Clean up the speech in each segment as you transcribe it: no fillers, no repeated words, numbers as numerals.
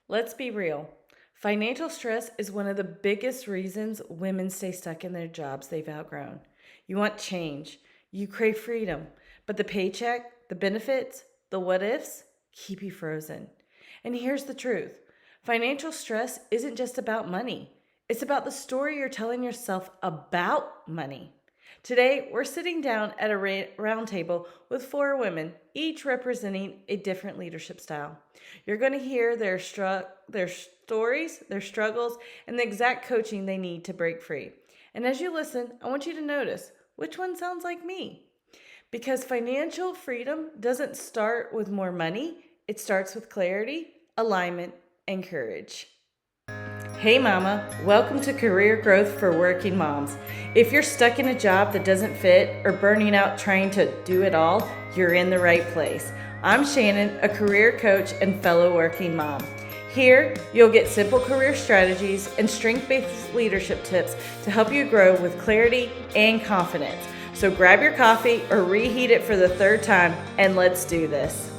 Let's be real. Financial stress is one of the biggest reasons women stay stuck in their jobs they've outgrown. You want change, you crave freedom, but the paycheck, the benefits, the what ifs keep you frozen. And here's the truth: financial stress isn't just about money, it's about the story you're telling yourself about money. Today, we're sitting down at a round table with four women, each representing a different leadership style. You're going to hear their stories, their struggles, and the exact coaching they need to break free. And as you listen, I want you to notice which one sounds like me. Because financial freedom doesn't start with more money, it starts with clarity, alignment, and courage. Hey, Mama, welcome to Career Growth for Working Moms. If you're stuck in a job that doesn't fit or burning out trying to do it all, you're in the right place. I'm Shannon, a career coach and fellow working mom. Here, you'll get simple career strategies and strength-based leadership tips to help you grow with clarity and confidence. So grab your coffee or reheat it for the third time, and let's do this.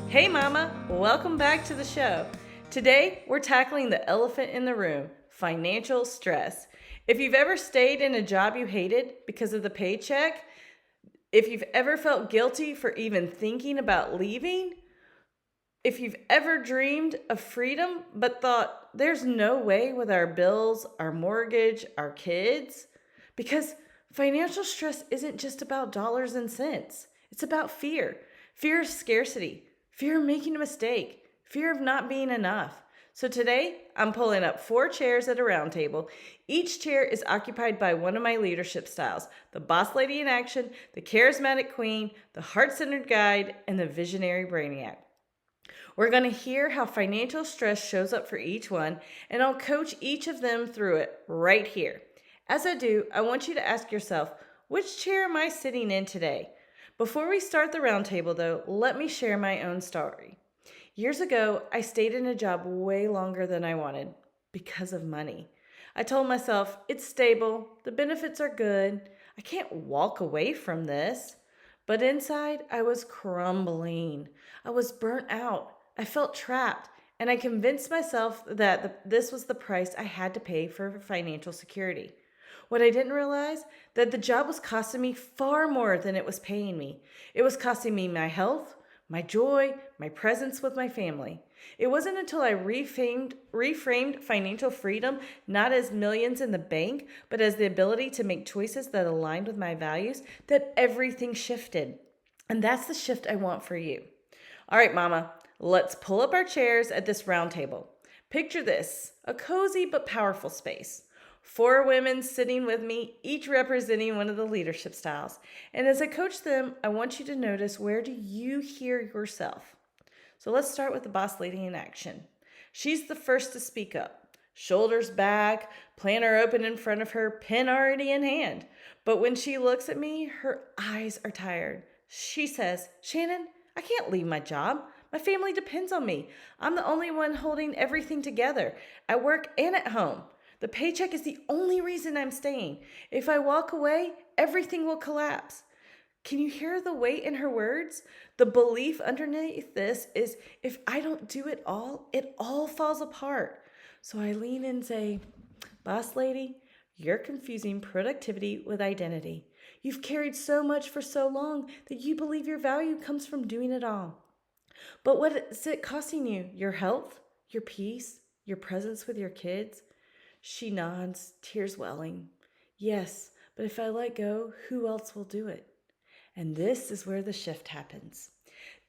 Hey, Mama, welcome back to the show. Today, we're tackling the elephant in the room: financial stress. If you've ever stayed in a job you hated because of the paycheck, if you've ever felt guilty for even thinking about leaving, if you've ever dreamed of freedom but thought there's no way with our bills, our mortgage, our kids, because financial stress isn't just about dollars and cents. It's about fear of scarcity, fear of making a mistake, fear of not being enough. So today, I'm pulling up four chairs at a round table. Each chair is occupied by one of my leadership styles: the Boss Lady in Action, the Charismatic Queen, the Heart-Centered Guide, and the Visionary Brainiac. We're going to hear how financial stress shows up for each one, and I'll coach each of them through it right here. As I do, I want you to ask yourself, which chair am I sitting in today? Before we start the roundtable, though, let me share my own story. Years ago, I stayed in a job way longer than I wanted because of money. I told myself, it's stable, the benefits are good, I can't walk away from this. But inside, I was crumbling. I was burnt out. I felt trapped. And I convinced myself that this was the price I had to pay for financial security. What I didn't realize, that the job was costing me far more than it was paying me. It was costing me my health, my joy, my presence with my family. It wasn't until I reframed financial freedom not as millions in the bank, but as the ability to make choices that aligned with my values, that everything shifted. And that's the shift I want for you. All right, Mama, let's pull up our chairs at this round table. Picture this: a cozy but powerful space. Four women sitting with me, each representing one of the leadership styles. And as I coach them, I want you to notice, where do you hear yourself? So let's start with the Boss Lady in Action. She's the first to speak up. Shoulders back, planner open in front of her, pen already in hand. But when she looks at me, her eyes are tired. She says, Shannon, I can't leave my job. My family depends on me. I'm the only one holding everything together, at work and at home. The paycheck is the only reason I'm staying. If I walk away, everything will collapse. Can you hear the weight in her words? The belief underneath this is, if I don't do it all falls apart. So I lean in and say, Boss Lady, you're confusing productivity with identity. You've carried so much for so long that you believe your value comes from doing it all. But what is it costing you? Your health, your peace, your presence with your kids? She nods, tears welling. Yes, but if I let go, who else will do it? And this is where the shift happens.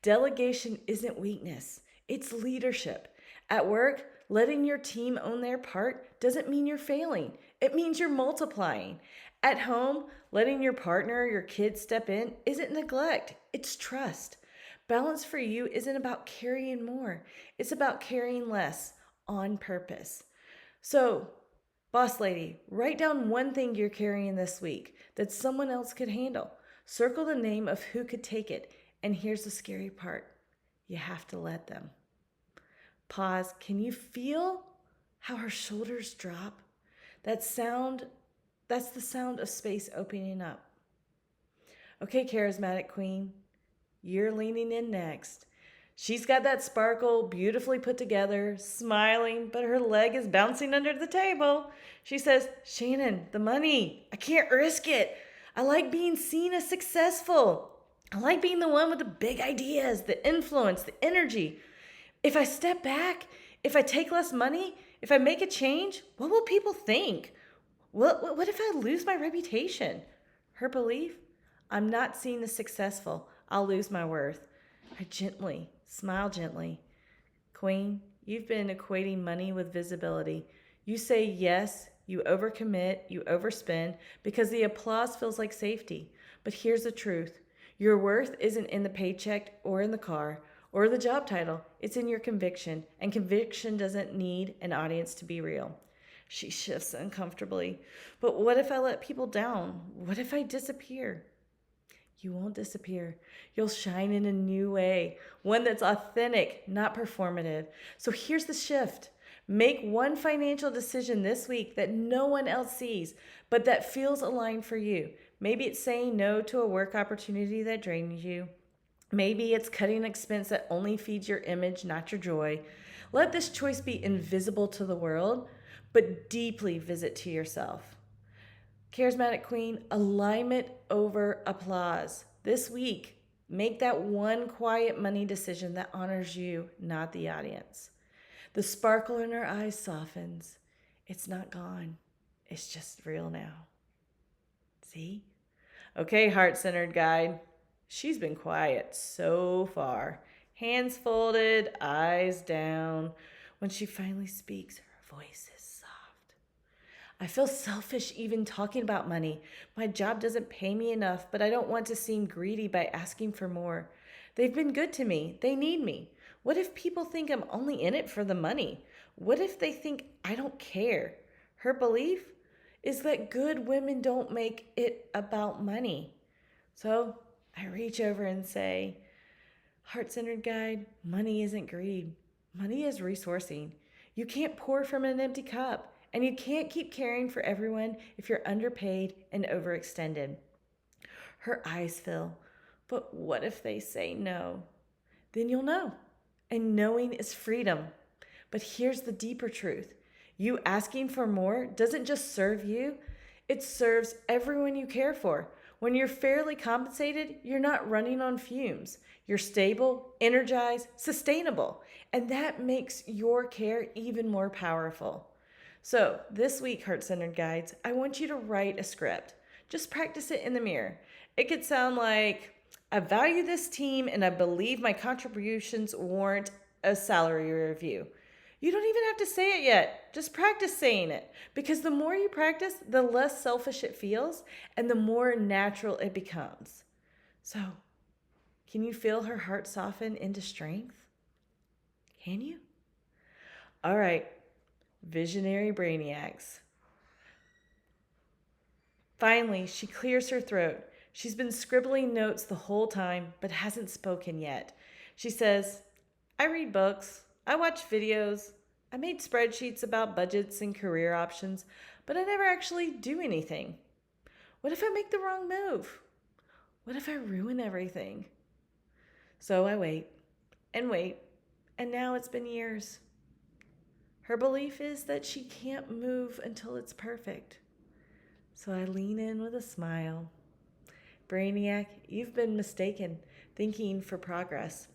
Delegation isn't weakness, it's leadership. At work, letting your team own their part doesn't mean you're failing, it means you're multiplying. At home, letting your partner or your kids step in isn't neglect, it's trust. Balance for you isn't about carrying more, it's about carrying less on purpose. So, Boss Lady, write down one thing you're carrying this week that someone else could handle. Circle the name of who could take it. And here's the scary part: you have to let them. Pause. Can you feel how her shoulders drop? That sound, that's the sound of space opening up. Okay, Charismatic Queen, you're leaning in next. She's got that sparkle beautifully put together, smiling, but her leg is bouncing under the table. She says, Shannon, the money, I can't risk it. I like being seen as successful. I like being the one with the big ideas, the influence, the energy. If I step back, if I take less money, if I make a change, what will people think? What if I lose my reputation? Her belief? I'm not seen as successful. I'll lose my worth. I smile gently. Queen, you've been equating money with visibility. You say yes, you overcommit, you overspend because the applause feels like safety. But here's the truth. Your worth isn't in the paycheck or in the car or the job title. It's in your conviction, and conviction doesn't need an audience to be real. She shifts uncomfortably. But what if I let people down? What if I disappear? You won't disappear. You'll shine in a new way, one that's authentic, not performative. So here's the shift. Make one financial decision this week that no one else sees, but that feels aligned for you. Maybe it's saying no to a work opportunity that drains you. Maybe it's cutting an expense that only feeds your image, not your joy. Let this choice be invisible to the world, but deeply visit to yourself. Charismatic Queen, alignment over applause. This week, make that one quiet money decision that honors you, not the audience. The sparkle in her eyes softens. It's not gone. It's just real now. See? Okay, heart-centered guide. She's been quiet so far. Hands folded, eyes down. When she finally speaks, her voice is soft. I feel selfish even talking about money. My job doesn't pay me enough, but I don't want to seem greedy by asking for more. They've been good to me. They need me. What if people think I'm only in it for the money? What if they think I don't care? Her belief is that good women don't make it about money. So I reach over and say, heart-centered guide, money isn't greed. Money is resourcing. You can't pour from an empty cup, and you can't keep caring for everyone if you're underpaid and overextended. Her eyes fill. But what if they say no? Then you'll know. And knowing is freedom. But here's the deeper truth. You asking for more doesn't just serve you, it serves everyone you care for. When you're fairly compensated, you're not running on fumes. You're stable, energized, sustainable. And that makes your care even more powerful. So this week, Heart-Centered Guides, I want you to write a script. Just practice it in the mirror. It could sound like, I value this team and I believe my contributions warrant a salary review. You don't even have to say it yet. Just practice saying it. Because the more you practice, the less selfish it feels and the more natural it becomes. So, can you feel her heart soften into strength? Can you? All right, Visionary Brainiacs. Finally, she clears her throat. She's been scribbling notes the whole time, but hasn't spoken yet. She says, I read books. I watch videos. I made spreadsheets about budgets and career options, but I never actually do anything. What if I make the wrong move? What if I ruin everything? So I wait, and now it's been years. Her belief is that she can't move until it's perfect. So I lean in with a smile. Brainiac, you've been mistaken, thinking for progress.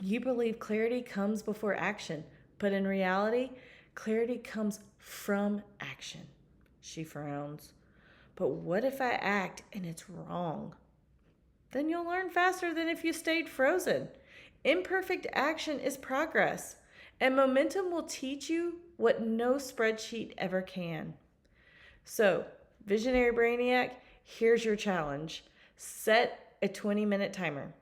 You believe clarity comes before action, but in reality, clarity comes from action. She frowns. But what if I act and it's wrong? Then you'll learn faster than if you stayed frozen. Imperfect action is progress, and momentum will teach you what no spreadsheet ever can. So, Visionary Brainiac, here's your challenge. Set a 20-minute timer.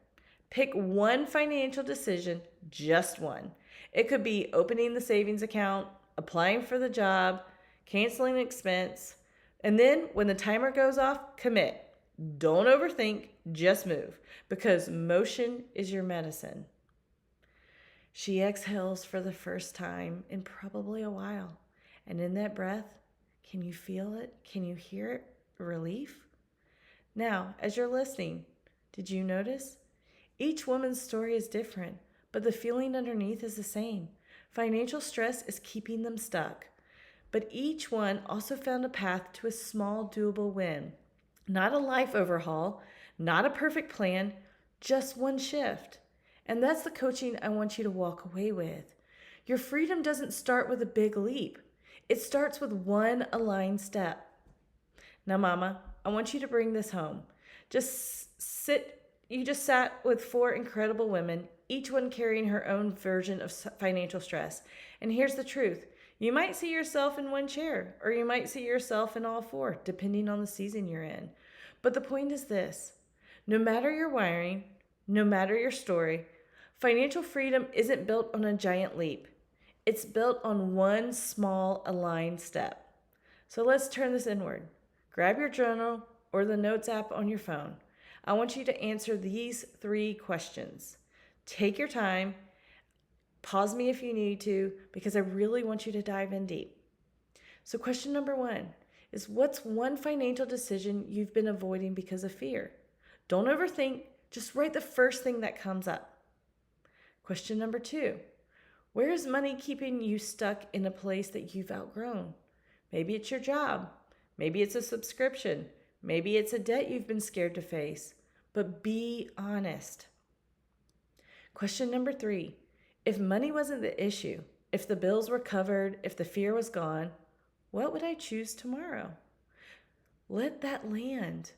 Pick one financial decision, just one. It could be opening the savings account, applying for the job, canceling an expense, and then when the timer goes off, commit. Don't overthink, just move, because motion is your medicine. She exhales for the first time in probably a while, and in that breath, can you feel it? Can you hear it? Relief? Now, as you're listening, did you notice? Each woman's story is different, but the feeling underneath is the same. Financial stress is keeping them stuck. But each one also found a path to a small, doable win. Not a life overhaul, not a perfect plan, just one shift. And that's the coaching I want you to walk away with. Your freedom doesn't start with a big leap. It starts with one aligned step. Now, Mama, I want you to bring this home. You just sat with 4 incredible women, each one carrying her own version of financial stress. And here's the truth. You might see yourself in one chair, or you might see yourself in all 4, depending on the season you're in. But the point is this. No matter your wiring, no matter your story, financial freedom isn't built on a giant leap. It's built on one small aligned step. So let's turn this inward. Grab your journal or the notes app on your phone. I want you to answer these 3 questions. Take your time. Pause me if you need to, because I really want you to dive in deep. So question number 1 is, what's one financial decision you've been avoiding because of fear? Don't overthink. Just write the first thing that comes up. Question number 2, where is money keeping you stuck in a place that you've outgrown? Maybe it's your job. Maybe it's a subscription. Maybe it's a debt you've been scared to face. But be honest. Question number 3, if money wasn't the issue, if the bills were covered, if the fear was gone, what would I choose tomorrow? Let that land.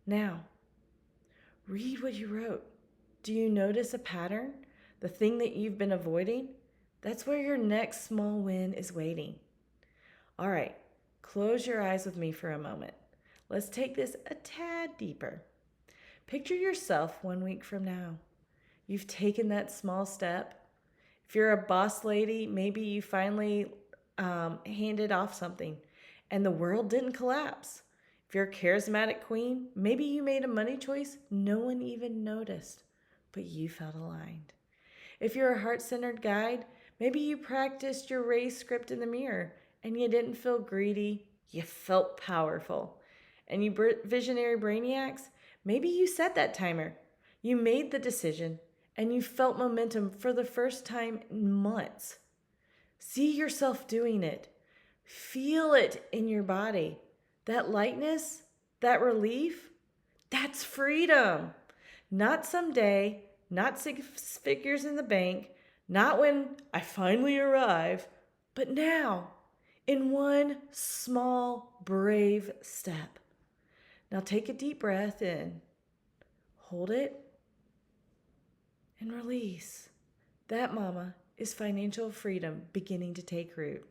Now, read what you wrote. Do you notice a pattern? The thing that you've been avoiding? That's where your next small win is waiting. All right, close your eyes with me for a moment. Let's take this a tad deeper. Picture yourself 1 week from now. You've taken that small step. If you're a boss lady, maybe you finally handed off something and the world didn't collapse. If you're a charismatic queen, maybe you made a money choice no one even noticed, but you felt aligned. If you're a heart-centered guide, maybe you practiced your raise script in the mirror and you didn't feel greedy, you felt powerful. And you visionary brainiacs, maybe you set that timer. You made the decision and you felt momentum for the first time in months. See yourself doing it. Feel it in your body. That lightness, that relief, that's freedom. Not someday, not 6 figures in the bank, not when I finally arrive, but now, in one small, brave step. Now take a deep breath in, hold it, and release. That, Mama, is financial freedom beginning to take root.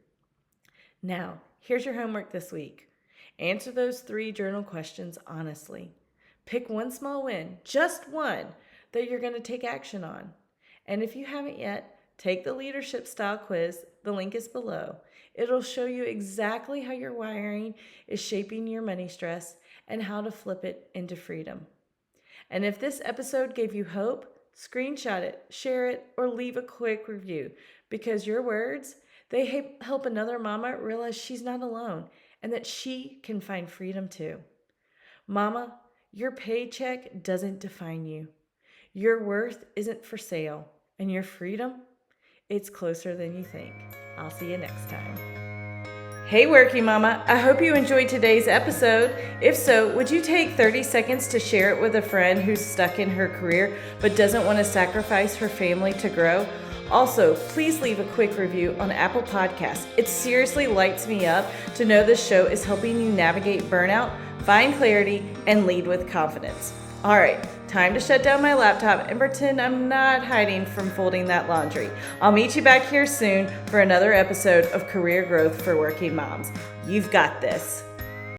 Now, here's your homework this week. Answer those 3 journal questions honestly. Pick one small win, just one, that you're going to take action on. And if you haven't yet, take the leadership style quiz. The link is below. It'll show you exactly how your wiring is shaping your money stress and how to flip it into freedom. And if this episode gave you hope, screenshot it, share it, or leave a quick review, because your words, they help another mama realize she's not alone and that she can find freedom too. Mama, your paycheck doesn't define you. Your worth isn't for sale, and your freedom, it's closer than you think. I'll see you next time. Hey, Working Mama, I hope you enjoyed today's episode. If so, would you take 30 seconds to share it with a friend who's stuck in her career but doesn't want to sacrifice her family to grow? Also, please leave a quick review on Apple Podcasts. It seriously lights me up to know this show is helping you navigate burnout, find clarity, and lead with confidence. All right, time to shut down my laptop and pretend I'm not hiding from folding that laundry. I'll meet you back here soon for another episode of Career Growth for Working Moms. You've got this.